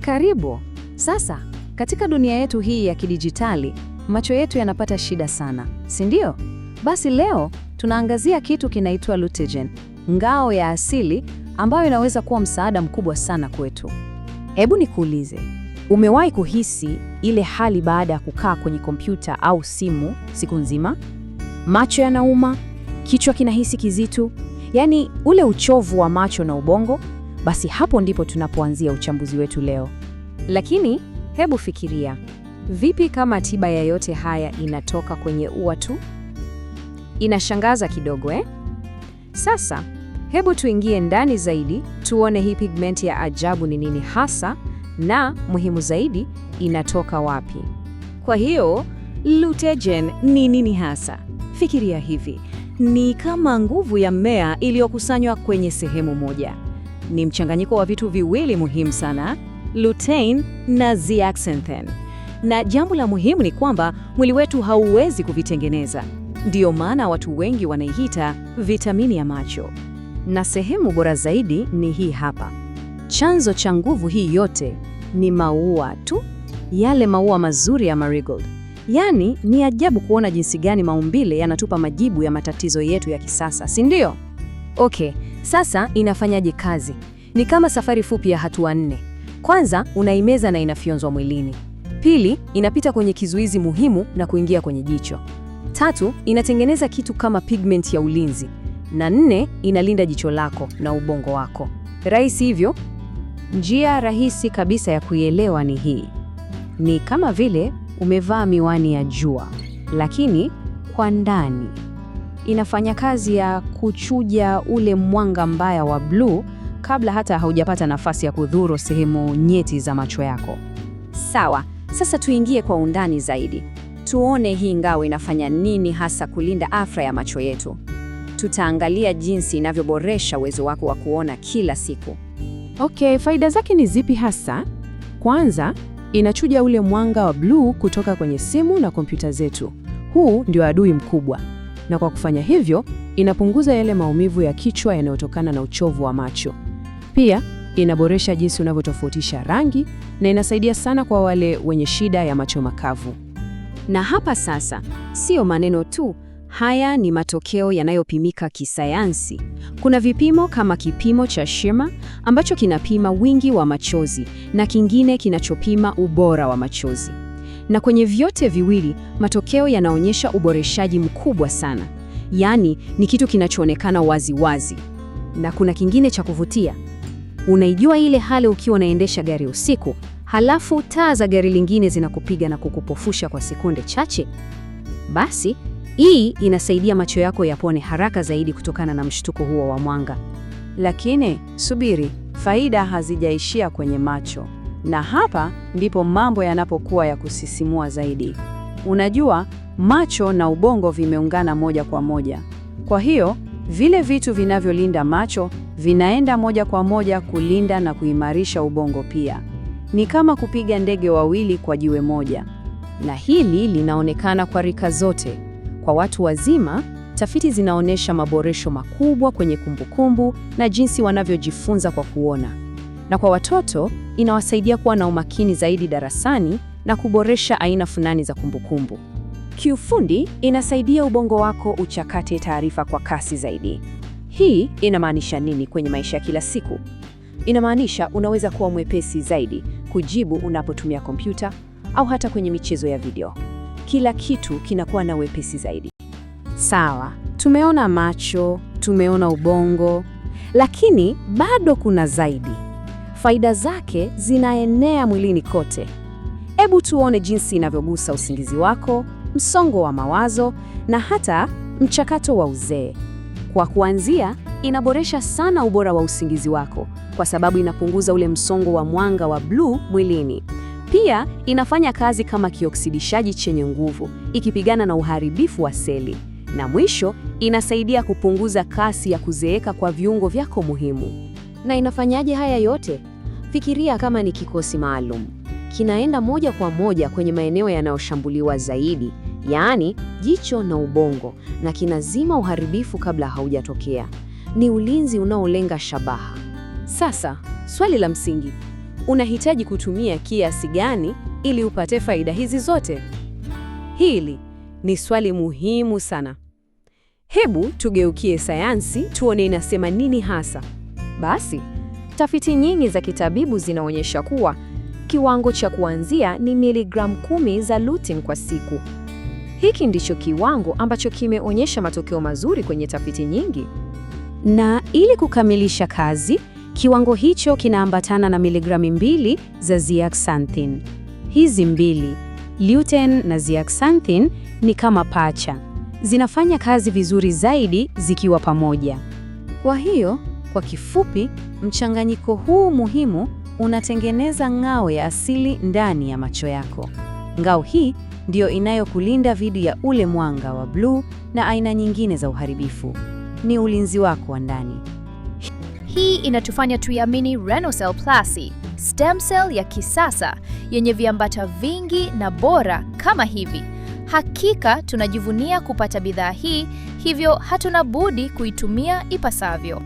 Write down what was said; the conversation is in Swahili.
Karibu. Sasa, katika dunia yetu hii ya kidijitali, macho yetu yanapata shida sana, si ndio? Basi leo tunaangazia kitu kinaitwa lutein, ngao ya asili ambayo inaweza kuwa msaada mkubwa sana kwetu. Hebu nikuulize, umewahi kuhisi ile hali baada ya kukaa kwenye kompyuta au simu siku nzima? Macho yanauma, kichwa kinahisi kizito, yaani ule uchovu wa macho na ubongo? Basi hapo ndipo tunapoanzia uchambuzi wetu leo. Lakini hebu fikiria, vipi kama tiba ya yote haya inatoka kwenye ua tu? Inashangaza kidogo, eh? Sasa, hebu tuingie ndani zaidi, tuone hii pigmenti ya ajabu ni nini hasa, na muhimu zaidi, inatoka wapi. Kwa hiyo, lutein ni nini hasa? Fikiria hivi, ni kama nguvu ya mmea iliyokusanywa kwenye sehemu moja. Ni mchanganyiko wa vitu viwili muhimu sana, lutein na zeaxanthin. Na jambo la muhimu ni kwamba mwili wetu hauwezi kuvitengeneza. Ndiyo maana watu wengi wanaiita vitamini ya macho. Na sehemu bora zaidi ni hii hapa. Chanzo cha nguvu hii yote ni maua tu, yale maua mazuri ya marigold. Yaani, ni ajabu kuona jinsi gani maumbile yanatupa majibu ya matatizo yetu ya kisasa, si ndio? Okay, sasa inafanyaje kazi? Ni kama safari fupi ya hatua 4. Kwanza, unaimeza na inafyonzwa mwilini. Pili, inapita kwenye kizuizi muhimu na kuingia kwenye jicho. 3, inatengeneza kitu kama pigment ya ulinzi. Na 4, inalinda jicho lako na ubongo wako. Rahisi hivyo? Njia rahisi kabisa ya kuielewa ni hii. Ni kama vile umevaa miwani ya jua, lakini kwa ndani inafanya kazi ya kuchuja ule mwanga mbaya wa bluu kabla hata haujapata nafasi ya kudhuru sehemu nyeti za macho yako. Sawa, sasa tuingie kwa undani zaidi. Tuone hii ngao inafanya nini hasa kulinda afya ya macho yetu. Tutaangalia jinsi inavyoboresha uwezo wako wa kuona kila siku. Okay, faida zake ni zipi hasa? Kwanza, inachuja ule mwanga wa bluu kutoka kwenye simu na kompyuta zetu. Huu ndio adui mkubwa. Na kwa kufanya hivyo, inapunguza yale maumivu ya kichwa yanayotokana na uchovu wa macho. Pia, inaboresha jinsi unavyotofautisha rangi na inasaidia sana kwa wale wenye shida ya macho makavu. Na hapa sasa, sio maneno tu, haya ni matokeo yanayopimika kisayansi. Kuna vipimo kama kipimo cha Schirmer ambacho kinapima wingi wa machozi na kingine kinachopima ubora wa machozi. Na kwenye vyote viwili, matokeo yanaonyesha uboreshaji mkubwa sana. Yaani, ni kitu kinachoonekana wazi wazi. Na kuna kingine cha kuvutia. Unaijua ile hali ukiwa unaendesha gari usiku, halafu taa za gari lingine zinakupiga na kukupofusha kwa sekunde chache? Basi, hii inasaidia macho yako yapone haraka zaidi kutokana na mshtuko huo wa mwanga. Lakini, subiri, faida hazijaishia kwenye macho. Na hapa ndipo mambo yanapokuwa ya kusisimua zaidi. Unajua, macho na ubongo vimeungana moja kwa moja. Kwa hiyo, vile vitu vinavyolinda macho vinaenda moja kwa moja kulinda na kuimarisha ubongo pia. Ni kama kupiga ndege wawili kwa jiwe moja. Na hili linaonekana kwa rika zote. Kwa watu wazima, tafiti zinaonyesha maboresho makubwa kwenye kumbukumbu na jinsi wanavyojifunza kwa kuona. Na kwa watoto, inawasaidia kuwa na umakini zaidi darasani na kuboresha aina fulani za kumbukumbu. Kiufundi, inasaidia ubongo wako uchakate taarifa kwa kasi zaidi. Hii inamaanisha nini kwenye maisha ya kila siku? Inamaanisha unaweza kuwa mwepesi zaidi kujibu unapotumia kompyuta au hata kwenye michezo ya video. Kila kitu kinakuwa na wepesi zaidi. Sawa, tumeona macho, tumeona ubongo, lakini bado kuna zaidi. Faida zake zinaenea mwilini kote. Hebu tuone jinsi inavyogusa usingizi wako, msongo wa mawazo na hata mchakato wa uzee. Kwa kuanzia, inaboresha sana ubora wa usingizi wako kwa sababu inapunguza ule msongo wa mwanga wa bluu mwilini. Pia inafanya kazi kama kioksidishaji chenye nguvu, ikipigana na uharibifu wa seli. Na mwisho, inasaidia kupunguza kasi ya kuzeeka kwa viungo vyako muhimu. Na inafanyaje haya yote? Fikiria kama ni kikosi maalum. Kinaenda moja kwa moja kwenye maeneo yanayoshambuliwa zaidi, yaani jicho na ubongo, na kinazima uharibifu kabla haujatokea. Ni ulinzi unaolenga shabaha. Sasa, swali la msingi. unahitaji kutumia kiasi gani ili upate faida hizi zote? Hili ni swali muhimu sana. Hebu tugeukie sayansi tuone inasema nini hasa. Basi, tafiti nyingi za kitabibu zinaonyesha kuwa kiwango cha kuanzia ni miligramu 10 za lutein kwa siku. Hiki ndicho kiwango ambacho kimeonyesha matokeo mazuri kwenye tafiti nyingi. Na ili kukamilisha kazi, kiwango hicho kinaambatana na miligramu 2 za zeaxanthin. Hizi mbili, lutein na zeaxanthin, ni kama pacha. Zinafanya kazi vizuri zaidi zikiwa pamoja. Kwa hiyo, kwa kifupi, mchanganyiko huu muhimu unatengeneza ngao ya asili ndani ya macho yako. Ngao hii ndiyo inayokulinda dhidi ya ule mwanga wa bluu na aina nyingine za uharibifu. Ni ulinzi wako wa ndani. Hii inatufanya tuiamini Renocell Plus, stem cell ya kisasa yenye viambata vingi na bora kama hivi. Hakika tunajivunia kupata bidhaa hii, hivyo hatuna budi kuitumia ipasavyo.